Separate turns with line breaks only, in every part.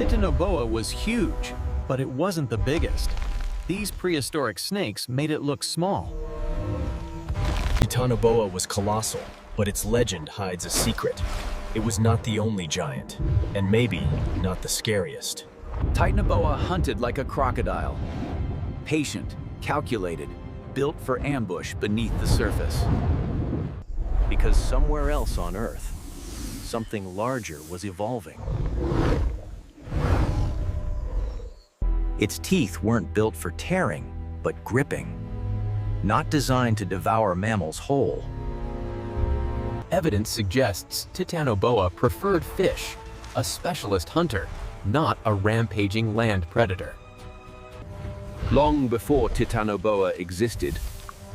Titanoboa was huge, but it wasn't the biggest. These prehistoric snakes made it look small.
Titanoboa was colossal, but its legend hides a secret. It was not the only giant, and maybe not the scariest.
Titanoboa hunted like a crocodile. Patient, calculated, built for ambush beneath the surface. Because somewhere else on Earth, something larger was evolving. Its teeth weren't built for tearing, but gripping. Not designed to devour mammals whole.
Evidence suggests Titanoboa preferred fish, a specialist hunter, not a rampaging land predator.
Long before Titanoboa existed,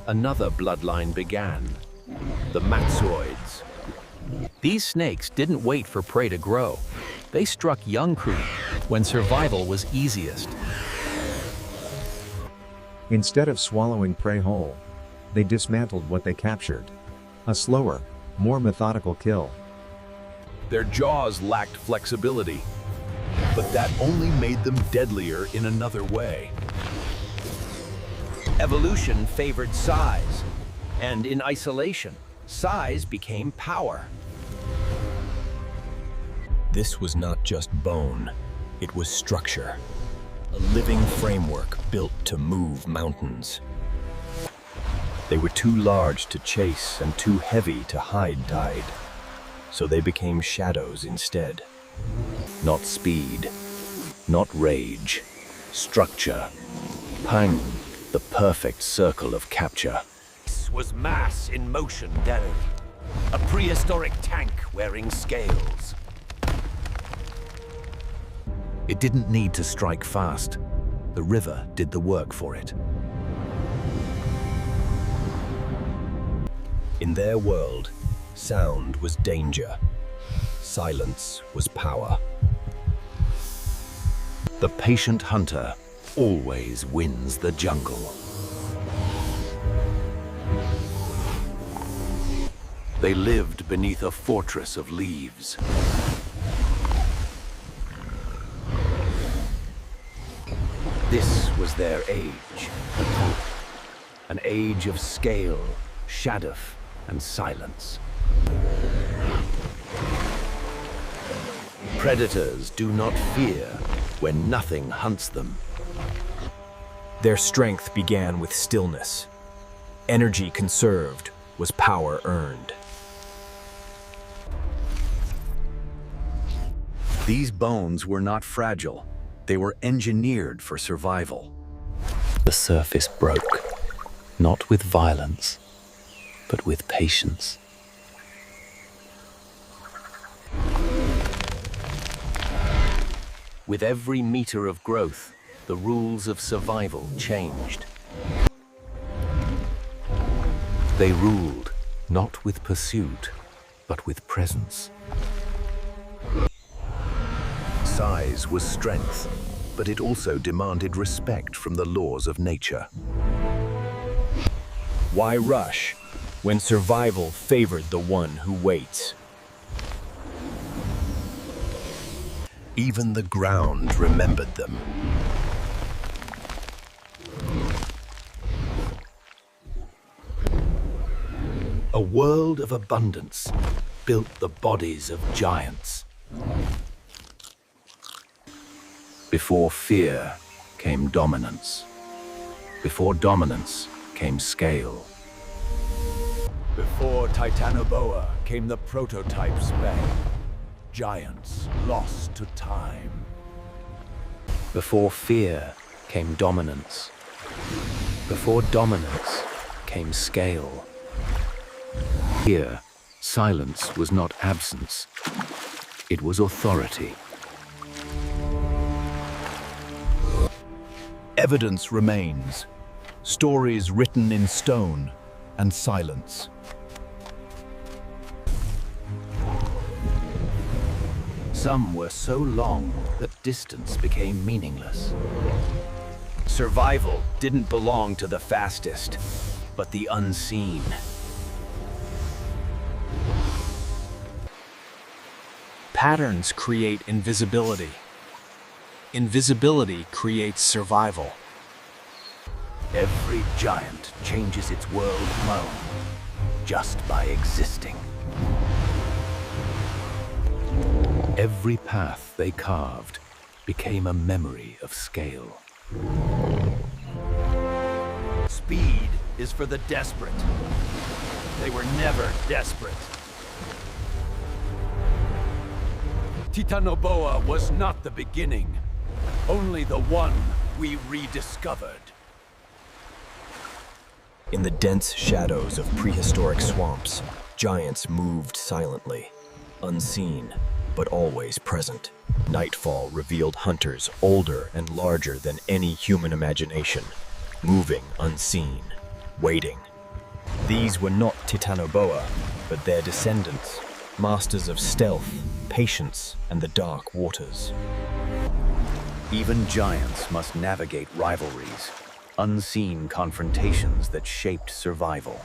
another bloodline began, the Matsuoids. These snakes didn't wait for prey to grow. They struck young creatures when survival was easiest.
Instead of swallowing prey whole, they dismantled what they captured. A slower, more methodical kill.
Their jaws lacked flexibility, but that only made them deadlier in another way.
Evolution favored size, and in isolation, size became power.
This was not just bone, it was structure. A living framework built to move mountains. They were too large to chase and too heavy to hide tide, so they became shadows instead.
Not speed, not rage, structure. Pang, the perfect circle of capture. This was mass in motion, Darren. A prehistoric tank wearing scales. It didn't need to strike fast. The river did the work for it.
In their world, sound was danger. Silence was power.
The patient hunter always wins the jungle. They lived beneath a fortress of leaves. This was their age. An age of scale, shadow, and silence. Predators do not fear when nothing hunts them.
Their strength began with stillness. Energy conserved was power earned.
These bones were not fragile. They were engineered for survival. The surface broke, not with violence, but with patience. With every meter of growth, the rules of survival changed. They ruled, not with pursuit, but with presence. Size was strength, but it also demanded respect from the laws of nature.
Why rush when survival favored the one who waits?
Even the ground remembered them.
A world of abundance built the bodies of giants. Before fear came dominance. Before dominance came scale.
Before Titanoboa came the prototype spec. Giants lost to time.
Before fear came dominance. Before dominance came scale. Here, silence was not absence. It was authority.
Evidence remains. Stories written in stone and silence.
Some were so long that distance became meaningless. Survival didn't belong to the fastest, but the unseen.
Patterns create invisibility.
Invisibility creates survival.
Every giant changes its world home just by existing. Every path they carved became a memory of scale. Speed is for the desperate. They were never desperate. Titanoboa was not the beginning, only the one we rediscovered.
In the dense shadows of prehistoric swamps, giants moved silently, unseen, but always present. Nightfall revealed hunters older and larger than any human imagination, moving unseen, waiting. These were not Titanoboa, but their descendants, masters of stealth, patience, and the dark waters.
Even giants must navigate rivalries, unseen confrontations that shaped survival.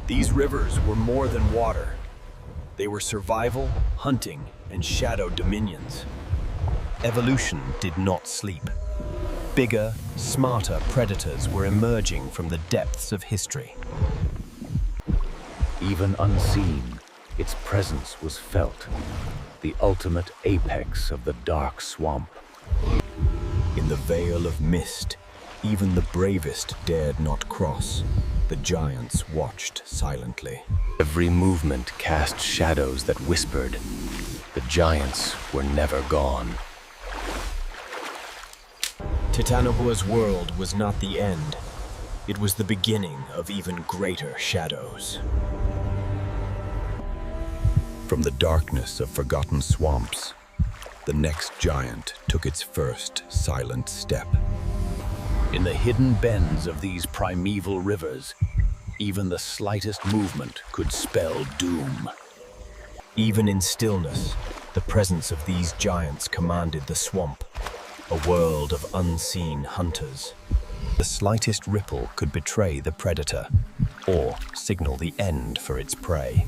These rivers were more than water. They were survival, hunting, and shadow dominions. Evolution did not sleep. Bigger, smarter predators were emerging from the depths of history.
Even unseen, its presence was felt, the ultimate apex of the dark swamp.
In the veil of mist, even the bravest dared not cross. The giants watched silently.
Every movement cast shadows that whispered. The giants were never gone.
Titanoboa's world was not the end. It was the beginning of even greater shadows.
From the darkness of forgotten swamps, the next giant took its first silent step.
In the hidden bends of these primeval rivers, even the slightest movement could spell doom.
Even in stillness, the presence of these giants commanded the swamp, a world of unseen hunters. The slightest ripple could betray the predator, or signal the end for its prey.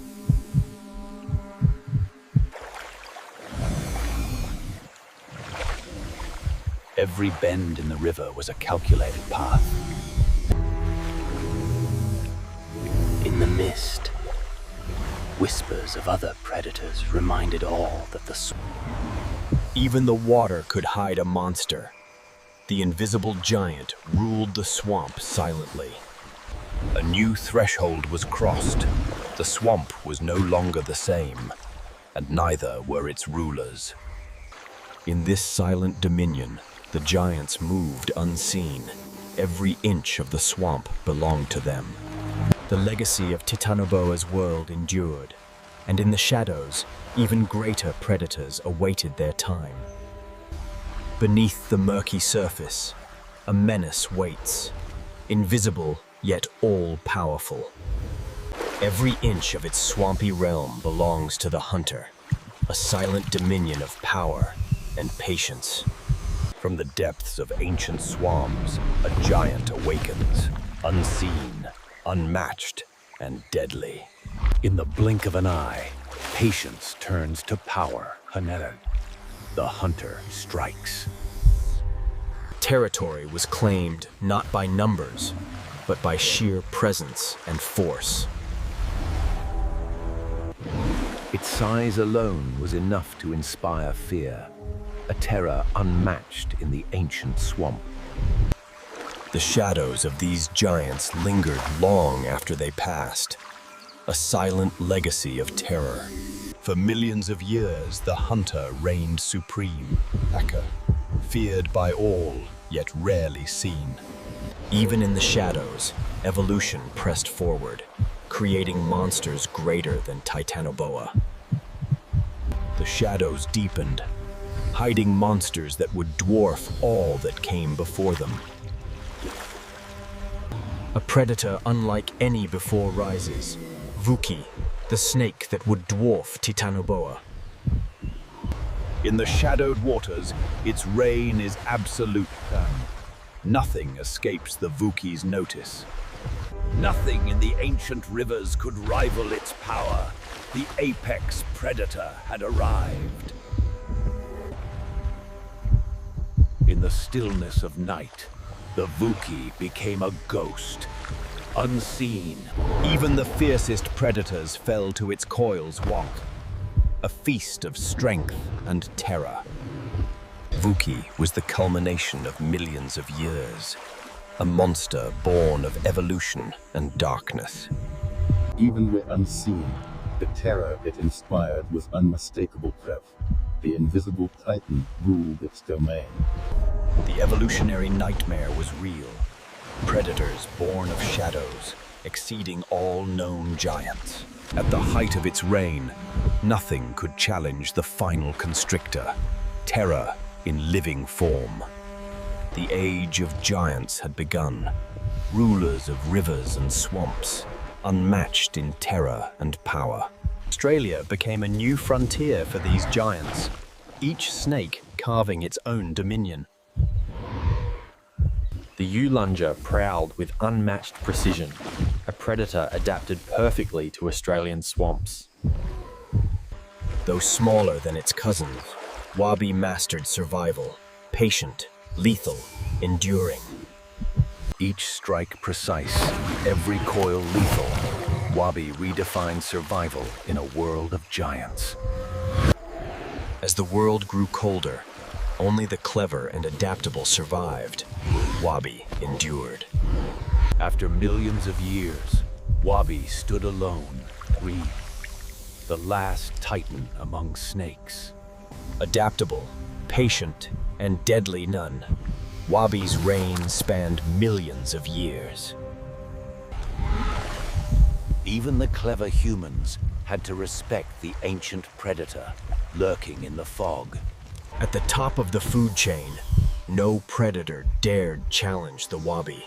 Every bend in the river was a calculated path. In the mist, whispers of other predators reminded all that the
Even the water could hide a monster. The invisible giant ruled the swamp silently.
A new threshold was crossed. The swamp was no longer the same, and neither were its rulers.
In this silent dominion, the giants moved unseen. Every inch of the swamp belonged to them. The legacy of Titanoboa's world endured, and in the shadows, even greater predators awaited their time. Beneath the murky surface, a menace waits, invisible yet all-powerful. Every inch of its swampy realm belongs to the hunter, a silent dominion of power and patience.
From the depths of ancient swamps, a giant awakens, unseen, unmatched, and deadly. In the blink of an eye, patience turns to power. The hunter strikes.
Territory was claimed not by numbers, but by sheer presence and force.
Its size alone was enough to inspire fear, a terror unmatched in the ancient swamp.
The shadows of these giants lingered long after they passed, a silent legacy of terror.
For millions of years, the hunter reigned supreme, feared by all, yet rarely seen.
Even in the shadows, evolution pressed forward, creating monsters greater than Titanoboa. The shadows deepened, hiding monsters that would dwarf all that came before them. A predator unlike any before rises, Vuki, the snake that would dwarf Titanoboa.
In the shadowed waters, its reign is absolute. Nothing escapes the Vuki's notice. Nothing in the ancient rivers could rival its power. The apex predator had arrived. the stillness of night, the Vuki became a ghost, unseen.
Even the fiercest predators fell to its coils walk. A feast of strength and terror. Vuki was the culmination of millions of years. A monster born of evolution and darkness.
Even when unseen, the terror it inspired was unmistakable. The invisible Titan ruled its domain.
The evolutionary nightmare was real. Predators born of shadows, exceeding all known giants. At the height of its reign, nothing could challenge the final constrictor. Terror in living form. The age of giants had begun. Rulers of rivers and swamps, unmatched in terror and power. Australia became a new frontier for these giants, each snake carving its own dominion.
The Ulunger prowled with unmatched precision, a predator adapted perfectly to Australian swamps.
Though smaller than its cousins, Wabi mastered survival, patient, lethal, enduring.
Each strike precise, every coil lethal. Wabi redefined survival in a world of giants.
As the world grew colder, only the clever and adaptable survived. Wabi endured.
After millions of years, Wabi stood alone, breathed. The last titan among snakes.
Adaptable, patient, and deadly none, Wabi's reign spanned millions of years.
Even the clever humans had to respect the ancient predator lurking in the fog.
At the top of the food chain, no predator dared challenge the Wabi.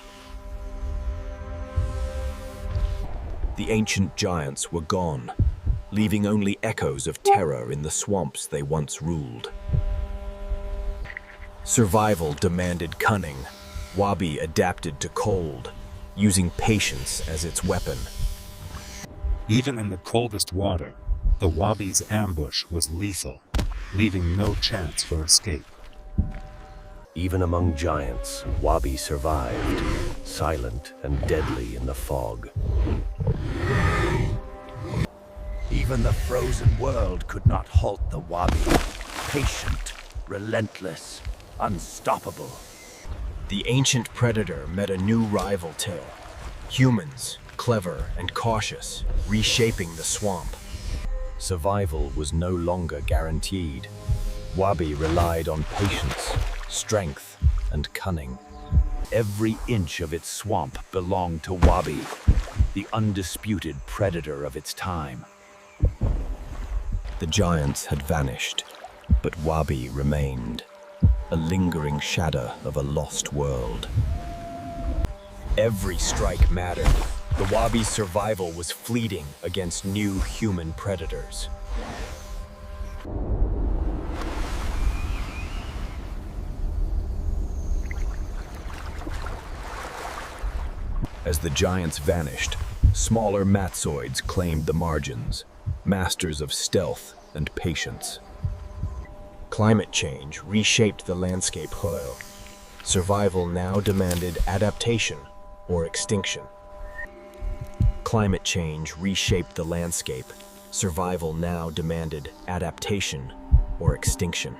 The ancient giants were gone, leaving only echoes of terror in the swamps they once ruled. Survival demanded cunning. Wabi adapted to cold, using patience as its weapon.
Even in the coldest water, the Wabi's ambush was lethal, leaving no chance for escape.
Even among giants, Wabi survived, silent and deadly in the fog. Even the frozen world could not halt the Wabi. Patient, relentless, unstoppable.
The ancient predator met a new rival till. Humans, clever and cautious, reshaping the swamp. Survival was no longer guaranteed. Wabi relied on patience, strength, and cunning.
Every inch of its swamp belonged to Wabi, the undisputed predator of its time.
The giants had vanished, but Wabi remained, a lingering shadow of a lost world. Every strike mattered. The Wabi's survival was fleeting against new human predators. As the giants vanished, smaller matsoids claimed the margins, masters of stealth and patience. Climate change reshaped the landscape. Survival now demanded adaptation or extinction. Climate change reshaped the landscape. Survival now demanded adaptation or extinction.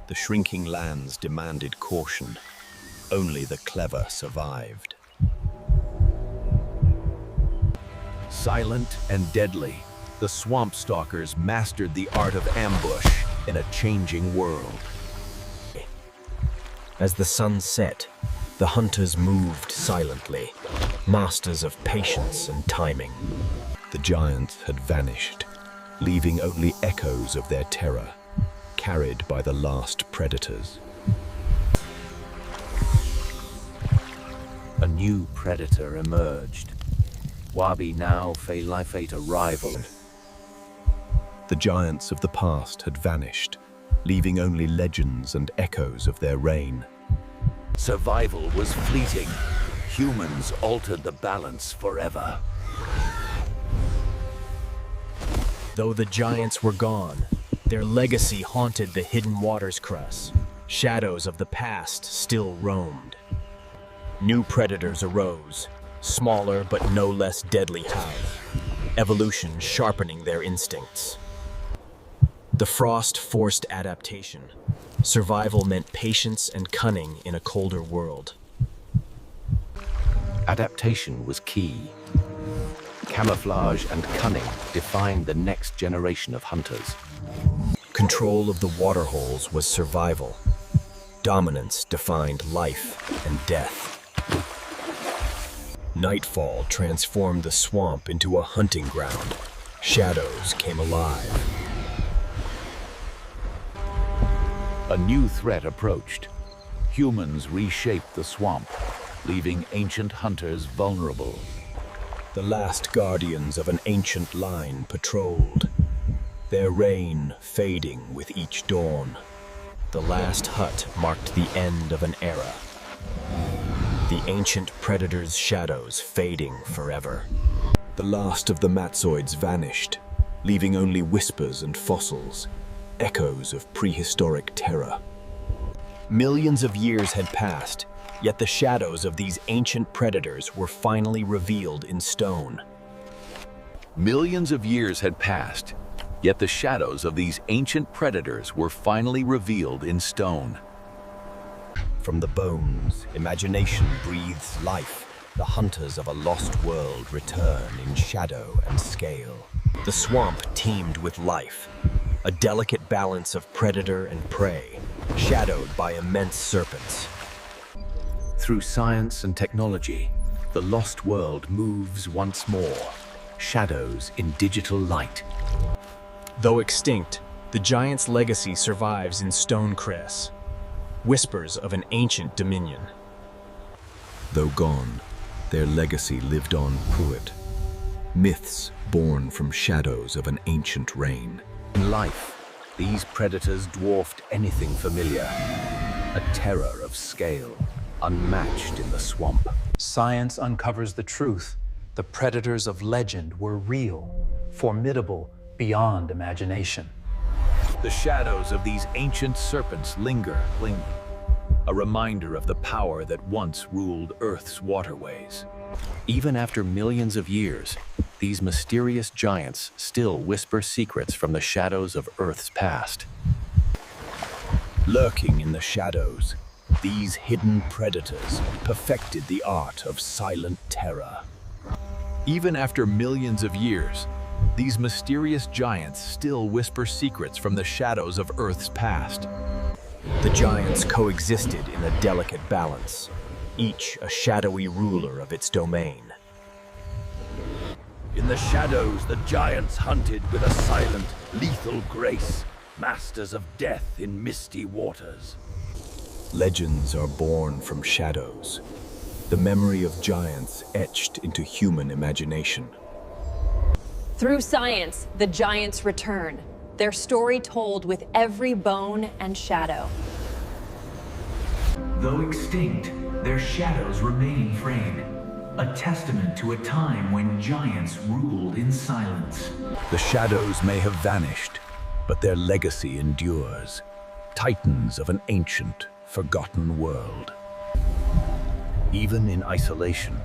The shrinking lands demanded caution. Only the clever survived.
Silent and deadly, the swamp stalkers mastered the art of ambush in a changing world.
As the sun set, the hunters moved silently, masters of patience and timing. The giants had vanished, leaving only echoes of their terror, carried by the last predators.
A new predator emerged. Wabi now faced a rival.
The giants of the past had vanished, leaving only legends and echoes of their reign.
Survival was fleeting. Humans altered the balance forever.
Though the giants were gone, their legacy haunted the Hidden Waters crest. shadows of the past still roamed. New predators arose, smaller but no less deadly how, evolution sharpening their instincts. The frost forced adaptation. Survival meant patience and cunning in a colder world.
Adaptation was key. Camouflage and cunning defined the next generation of hunters.
Control of the waterholes was survival. Dominance defined life and death. Nightfall transformed the swamp into a hunting ground. Shadows came alive.
A new threat approached. Humans reshaped the swamp, leaving ancient hunters vulnerable.
The last guardians of an ancient line patrolled, their reign fading with each dawn. The last hut marked the end of an era. The ancient predator's shadows fading forever. The last of the Matsoids vanished, leaving only whispers and fossils, echoes of prehistoric terror. Millions of years had passed, yet the shadows of these ancient predators were finally revealed in stone.
Millions of years had passed, yet the shadows of these ancient predators were finally revealed in stone.
From the bones, imagination breathes life. The hunters of a lost world return in shadow and scale. The swamp teemed with life, a delicate balance of predator and prey, shadowed by immense serpents.
Through science and technology, the lost world moves once more, shadows in digital light.
Though extinct, the giant's legacy survives in stone cress, whispers of an ancient dominion.
Though gone, their legacy lived on Pruitt. Myths born from shadows of an ancient reign.
In life, these predators dwarfed anything familiar, a terror of scale, unmatched in the swamp.
Science uncovers the truth. The predators of legend were real, formidable beyond imagination.
The shadows of these ancient serpents linger, a reminder of the power that once ruled Earth's waterways.
Even after millions of years, these mysterious giants still whisper secrets from the shadows of Earth's past.
Lurking in the shadows, these hidden predators perfected the art of silent terror. Even after millions of years, these mysterious giants still whisper secrets from the shadows of Earth's past.
The giants coexisted in a delicate balance, each a shadowy ruler of its domain.
In the shadows, the giants hunted with a silent, lethal grace, masters of death in misty waters.
Legends are born from shadows, the memory of giants etched into human imagination.
Through science, the giants return, their story told with every bone and shadow.
Though extinct, their shadows remain framed, a testament to a time when giants ruled in silence.
The shadows may have vanished, but their legacy endures. Titans of an ancient, forgotten world. Even in isolation,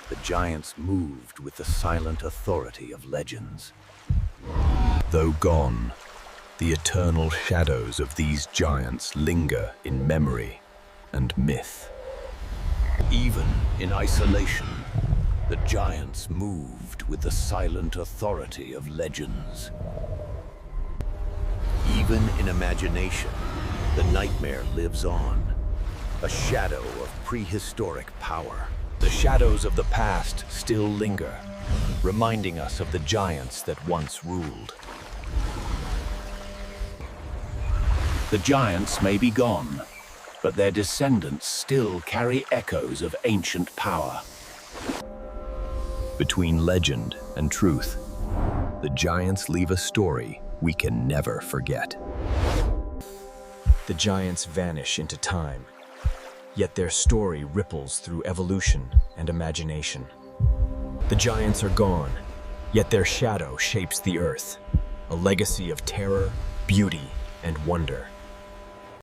the giants moved with the silent authority of legends. Though gone, the eternal shadows of these giants linger in memory and myth. Even in isolation, the giants moved with the silent authority of legends. Even in imagination, the nightmare lives on, a shadow of prehistoric power. The shadows of the past still linger, reminding us of the giants that once ruled. The giants may be gone, but their descendants still carry echoes of ancient power. Between legend and truth, the giants leave a story we can never forget.
The giants vanish into time, yet their story ripples through evolution and imagination. The giants are gone, yet their shadow shapes the earth, a legacy of terror, beauty, and wonder.